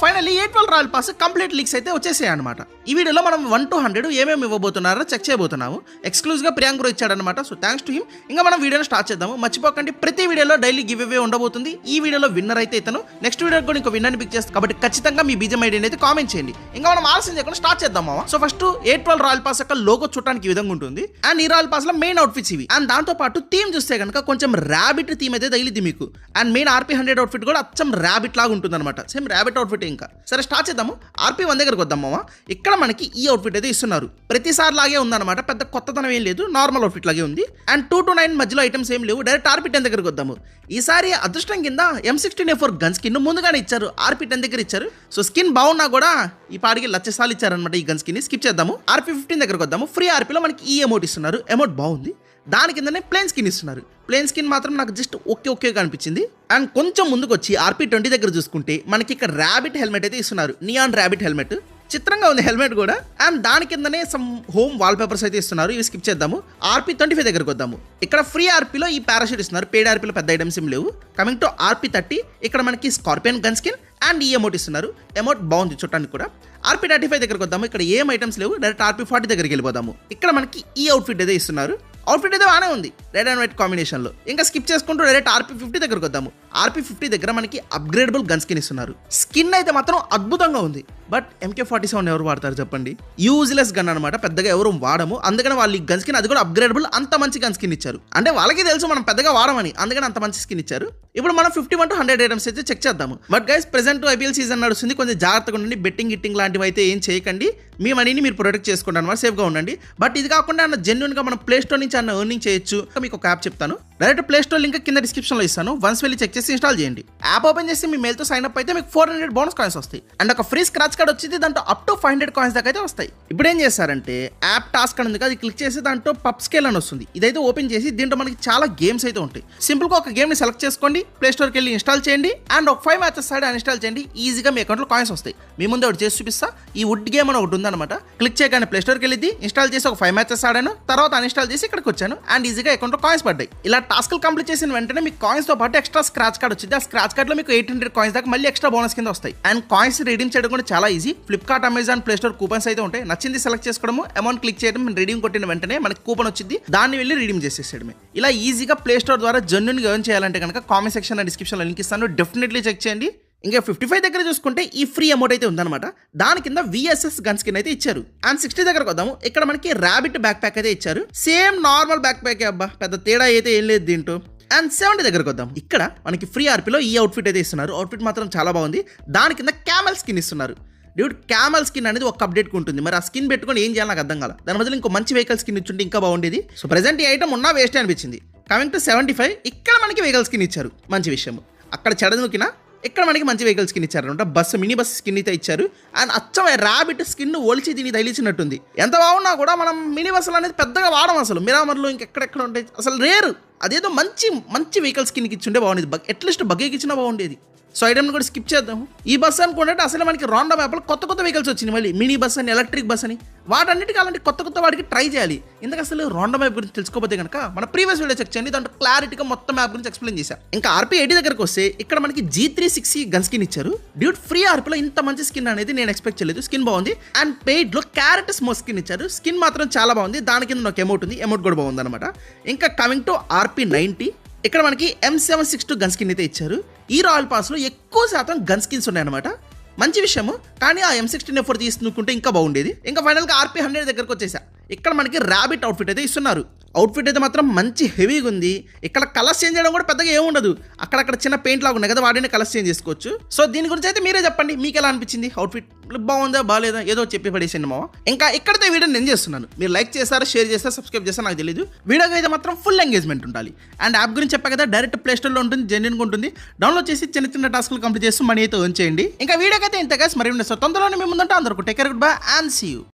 Finally 812 royal pass complete leaks అయితే వచ్చేసాయి అనమాట. ఈ వీడియోలో మనం 1 to 100 ఏమేమి ఇవ్వబోతున్నారో చెక్ చేయబోతున్నాము. ఎక్స్క్లూజివ్గా ప్రియాంక్ బ్రో ఇచ్చాడనమాట. So thanks to him. ఇంకా మనం వీడియోని స్టార్ట్ చేద్దాము. మర్చిపోకండి, ప్రతి వీడియోలో డైలీ గివ్ అవే ఉండబోతుంది. ఈ వీడియోలో విన్నర్ అయితే ఇతను, నెక్స్ట్ వీడియో కూడా ఇంకో విన్నర్ని పిక్ చేస్తాను. కాబట్టి ఖచ్చితంగా మీ బీజం ఐడిని అయితే కామెంట్ చేయండి. ఇంకా మనం ఆలస్యం చేయకుండా స్టార్ట్ చేద్దాం మామ. సో ఫస్ట్ 812 రాయల్ పాస్ యొక్క లోగో చూడడానికి ఈ విధంగా ఉంటుంది. అండ్ ఈ రాయల్ పాస్ లో మెయిన్ అవుట్ఫిట్స్ ఇవి. అండ్ దాంతో పాటు థీమ్ చూస్తే కనుక కొంచెం ర్యాబిట్ థీమ్ అయితే తగిలింది మీకు. అండ్ మెయిన్ RP 100 అవుట్ఫిట్ కూడా అచ్చం ర్యాబిట్ లాగా ఉంటుంది అనమాట. Same rabbit outfit. ఇంకా సరే స్టార్ట్ చేద్దాము. RP 1 దగ్గరకు వద్దాం మామ. ఇక్కడ మనకి ఈ అవుట్ఫిట్ అయితే ఇస్తున్నారు. ప్రతిసారి లాగే ఉందన్నమాట, పెద్ద కొత్తదనం ఏం లేదు, నార్మల్ అవుట్ఫిట్ లాగే ఉంది. అండ్ 2 to 9 మధ్యలో ఐటమ్స్ ఏం లేవు. డైరెక్ట్ RP 10 దగ్గరకు వద్దాము. ఈసారి అదృష్టం కింద M16A4 గన్ స్కిన్ ముందుగానే ఇచ్చారు, RP 10 దగ్గర ఇచ్చారు. సో స్కిన్ బాగున్నా కూడా ఈ పాడికి లచ్చసార్లు ఇచ్చారనమాట ఈ గన్ స్కిన్. స్కిప్ చేద్దాము. RP 15 దగ్గరకు వద్దాము. ఫ్రీ RPలో మనకి ఈ ఎమోట్ ఇస్తున్నారు. ఎమోట్ బాగుంది. దాని కిందనే ప్లేన్ స్కిన్ ఇస్తున్నారు. ప్లేన్ స్కిన్ మాత్రం నాకు జస్ట్ ఓకే అనిపించింది. అండ్ కొంచెం ముందుకు వచ్చి RP 20 దగ్గర చూసుకుంటే మనకి ఇక్కడ ర్యాబిట్ హెల్మెట్ అయితే ఇస్తున్నారు. నియాన్ ర్యాబిట్ హెల్మెట్, చిత్రంగా ఉంది హెల్మెట్ కూడా. అండ్ దాని కిందనే సమ్ హోమ్ వాల్ పేపర్స్ అయితే ఇస్తున్నారు. ఇవి స్కిప్ చేద్దాము. RP 25 దగ్గరకు వద్దాము. ఇక్కడ ఫ్రీ RPలో ఈ పారాషూట్ ఇస్తున్నారు. పెయిడ్ RPలో పెద్ద ఐటమ్స్ ఏం లేవు. కమింగ్ టు RP 30, ఇక్కడ మనకి స్కార్పియన్ గన్ స్కిన్ అండ్ ఈ ఎమోట్ ఇస్తున్నారు. ఎమోట్ బాగుంది చూడటానికి కూడా. RP 35 దగ్గరకు వద్దాము. ఇక్కడ ఏం ఐటమ్స్ లేవు. డైరెక్ట్ RP 40 దగ్గరికి వెళ్ళిపోదాము. ఇక్కడ మనకి ఈ అవుట్ఫిట్ అయితే ఇస్తున్నారు. అవుట్ఫిట్ అయితే బాగానే ఉంది, రెడ్ అండ్ వైట్ కాంబినేషన్లో. ఇంకా స్కిప్ చేసుకుంటూ డైరెక్ట్ RP 50 దగ్గరకు వద్దాము. RP 50 దగ్గర మనకి అప్గ్రేడబుల్ గన్ స్కిన్ ఇస్తున్నారు. స్కిన్ అయితే మాత్రం అద్భుతంగా ఉంది. బట్ MK47 ఎవరు వాడతారు చెప్పండి? యూజ్లెస్ గన్ అనమాట, పెద్దగా ఎవరు వాడము. అందుకని వాళ్ళు ఈ గన్ స్కిన్ అది కూడా అప్గ్రేడబుల్ అంత మంచి గన్ స్కిన్ ఇచ్చారు. అంటే వాళ్ళకి తెలుసు మనం పెద్దగా వాడమని, అందుకని అంత మంచి స్కిన్ ఇచ్చారు. ఇప్పుడు మనం 51 to 100 ఐటమ్స్ అయితే చెక్ చేద్దాము. But guys, present IPL season నడుస్తుంది, కొంచెం జాగ్రత్తగా ఉండండి. బెట్టింగ్ గిట్టింగ్ లాంటివి అయితే ఏం చేయకండి. మీ మనీని మీరు ప్రొటెక్ట్ చేసుకుంటారు అనమాట, సేఫ్గా ఉండండి. బట్ ఇది కాకుండా అన్న జెన్యున్గా మనం ప్లే స్టోర్ నుంచి అన్న ఎర్నింగ్ చేయొచ్చు. మీకు ఒక యాప్ చెప్తాను. డైరెక్ట్ ప్లే స్టోర్ లింక్ కింద డిస్క్రిప్షన్లో ఇస్తాను. వన్స్ వెళ్ళి చెక్ చేసి ఇన్స్టాల్ చేయండి. యాప్ ఓపెన్ చేసి మీ మెయిల్తో సైన్ అప్ అయితే మీకు 400 బోనస్ కాయిన్స్ వస్తాయి. అండ్ ఒక ఫ్రీ స్క్రాచ్ కార్డ్ వచ్చింది, దాంట్లో అప్ టు 500 కాయిన్స్ దాకా అయితే వస్తాయి. ఇప్పుడు ఏం చేస్తారంటే యాప్ టాస్క్ అని ఉంది కదా, అది క్లిక్ చేసి దాంట్లో పబ్ స్కేల్ అని వస్తుంది. ఇదైతే ఓపెన్ చేసి దీంట్లో మనకి చాలా గేమ్స్ అయితే ఉంటాయి. సింపుల్గా ఒక గేమ్ని సెలెక్ట్ చేసుకోండి, ప్లే స్టోర్కి వెళ్ళి ఇన్స్టాల్ చేయండి. అండ్ ఒక 5 మ్యాచెస్ సైడ్ అన్ఇన్స్టాల్ చేయండి. ఈజీగా మీ అకౌంట్లో కాయిన్స్ వస్తాయి. మీ ముందు ఒకటి చేసి చూపిస్తా. ఈ వుడ్ గేమ్ అని ఒకటి ఉందన్నమాట. క్లిక్ చేయగానే ప్లే స్టోర్కి వెళ్ళి ఇన్స్టాల్ చేసి ఒక 5 మ్యాచెస్ ఆడాను, తర్వాత అన్ఇన్స్టాల్ చేసి ఇక్కడికి వచ్చాను. అండ్ ఈజీగా అకౌంట్లో కాయిన్స్ పడ్డాయి. ఇలా టాస్క్లు కంప్లీట్ చేసిన వెంటనే మీకు కాయిన్స్ తో పాటు ఎక్స్ట్రా స్క్రాచ్ కార్డ్ వచ్చింది. ఆ స్క్రాచ్ కార్డ్ లో మీకు 800 కాయిన్స్ దాకా మళ్ళీ ఎక్స్ట్రా బోనస్ కింద వస్తాయి. అండ్ కాయిన్స్ రీడీమ్ చేయడం కూడా చాలా easy. Flipkart, Amazon, play store coupons అయితే ఉంటాయి. నచ్చింది సెలెక్ట్ చేసుకోవడము, అమౌంట్ క్లిక్ చేయడం, రీడీమ్ కొట్టిన వెంటనే మనకి కూపన్ వచ్చింది, దాన్ని వెళ్ళి రీడీమ్ చేసేసేయడమే. ఇలా ఈజీగా ప్లే స్టోర్ ద్వారా జెన్యూన్ గా ఎర్న్ చేయాలంటే కనుక కామెంట్ సెక్షన్ అండ్ డిస్క్రిప్షన్ లో లింక్ ఇస్తాను, డెఫినెట్లీ చెక్ చేయండి. ఇంకా 55 దగ్గర చూసుకుంటే ఈ ఫ్రీ అమౌంట్ అయితే ఉందన్నమాట. దాని కింద VSS గన్ స్కిన్ అయితే ఇచ్చారు. అండ్ 60 దగ్గరకు వద్దాము. ఇక్కడ మనకి ర్యాబిట్ బ్యాక్ ప్యాక్ అయితే ఇచ్చారు. సేమ్ నార్మల్ బ్యాక్ ప్యాక్ అబ్బా, పెద్ద తేడా అయితే ఏం లేదు దీంట్లో. అండ్ 70 దగ్గరకు వద్దాం. ఇక్కడ మనకి ఫ్రీ RPలో ఈ అవుట్ఫిట్ అయితే ఇస్తున్నారు. అవుట్ఫిట్ మాత్రం చాలా బాగుంది. దాని కింద క్యామెల్ స్కిన్ ఇస్తున్నారు. డ్యూడ్, క్యామెల్ స్కిన్ అనేది ఒక అప్డేట్ ఉంటుంది. మరి ఆ స్కిన్ పెట్టుకొని ఏం చేయాలి నాకు అర్థం కాల. దాని బదులు ఇంకో మంచి వెహికల్ స్కిన్ ఇచ్చుంటే ఇంకా బాగుండేది. సో ప్రెసెంట్ ఈ ఐటమ్ ఉన్నా వేస్ట్ అనిపించింది. కమింగ్ టు 75, ఇక్కడ మనకి వెహికల్ స్కిన్ ఇచ్చారు. మంచి విషయం. అక్కడ చెడనుకినా ఇక్కడ మనకి మంచి వెహికల్ స్కిన్ ఇచ్చారనమాట. మినీ బస్ స్కిన్ అయితే ఇచ్చారు. అండ్ అచ్చం ర్యాబిట్ స్కిన్ ఒలిచి దీన్ని తగిలిచినట్టుంది. ఎంత బాగున్నా కూడా మనం మినీ బస్సులు అనేది పెద్దగా వాడడం. అసలు మిరామర్లో ఇంకెక్కడెక్కడ ఉంటాయి, అసలు రేరు. అదేదో మంచి వెహికల్ స్కిన్కి ఇచ్చుంటే బాగుండేది. అట్లీస్ట్ బగ్గీకి ఇచ్చినా బాగుండేది. సో ఐటమ్ని కూడా స్కిప్ చేద్దాము. ఈ బస్ అనుకుంటే అసలు మనకి రాండమ్ యాప్లో కొత్త వెహికల్స్ వచ్చినాయి. మళ్ళీ మినీ బస్ అని, ఎలక్ట్రిక్ బస్ అని, వాటన్నిటికీ అలాంటి కొత్త వాటికి ట్రై చేయాలి. ఎందుకు అసలు రాండమ్ యాప్ గురించి తెలుసుకోకపోతే కనుక మన ప్రీవియస్ వీడియో చెక్ చేయండి, దాంట్లో క్లారిటీగా మొత్తం యాప్ గురించి ఎక్స్ప్లెయిన్ చేశాను. ఇంకా RP 80 దగ్గరకు వస్తే ఇక్కడ మనకి G360 గన్ స్కిన్ ఇచ్చారు. డ్యూట్, ఫ్రీ RPలో ఇంత మంచి స్కిన్ అనేది నేను ఎక్స్పెక్ట్ చేయలేదు. స్కిన్ బాగుంది. అండ్ పెయిడ్లో క్యారెట్ స్మోక్ స్కిన్ ఇచ్చారు. స్కిన్ మాత్రం చాలా బాగుంది. దాని కింద ఒక ఎమౌట్ ఉంది. ఎమౌట్ కూడా బాగుంది అనమాట. ఇంకా కమింగ్ టు RP 90, ఇక్కడ మనకి M762 గన్ స్కిన్ అయితే ఇచ్చారు. ఈ రాయల్ పాస్లో ఎక్కువ శాతం గన్ స్కిన్స్ ఉన్నాయన్నమాట. మంచి విషయము. కానీ ఆ M16A4 తీసుకుంటే ఇంకా బాగుండేది. ఇంకా ఫైనల్గా RP 100 దగ్గరకు వచ్చేసా. ఇక్కడ మనకి ర్యాబిట్ అవుట్ఫిట్ అయితే ఇస్తున్నారు. అవుట్ఫిట్ అయితే మాత్రం మంచి హెవీగా ఉంది. ఇక్కడ కలర్స్ చేంజ్ చేయడం కూడా పెద్దగా ఏముండదు. అక్కడక్కడ చిన్న పెయింట్ లాగా ఉన్నాయి కదా, వాటిని కలర్స్ చేంజ్ చేసుకోవచ్చు. సో దీని గురించి అయితే మీరే చెప్పండి, మీకు ఎలా అనిపించింది? అవుట్ఫిట్ బాగుందా బాగాలేదా ఏదో చెప్పి పడేసింది మావా. ఇంకా ఇక్కడైతే వీడియో నేను చేస్తున్నాను. మీరు లైక్ చేస్తారా, షేర్ చేస్తారా, సబ్స్క్రైబ్ చేస్తారా నాకు తెలియదు. వీడియోకి అయితే మాత్రం ఫుల్ ఎంగేజ్మెంట్ ఉండాలి. అండ్ యాప్ గురించి చెప్పా కదా, డైరెక్ట్ ప్లే స్టోర్లో ఉంటుంది, జెన్యూన్గా ఉంటుంది. డౌన్లోడ్ చేసి చిన్న టాస్క్లు కంప్లీట్ చేస్తూ మనీ అయితే ఎర్న్ చేయండి. ఇంకా వీడియోకి అయితే ఇంత గైస్, మరి తొందరలోనే మీ ముందుంటే అందరికీ take care, goodbye and see you.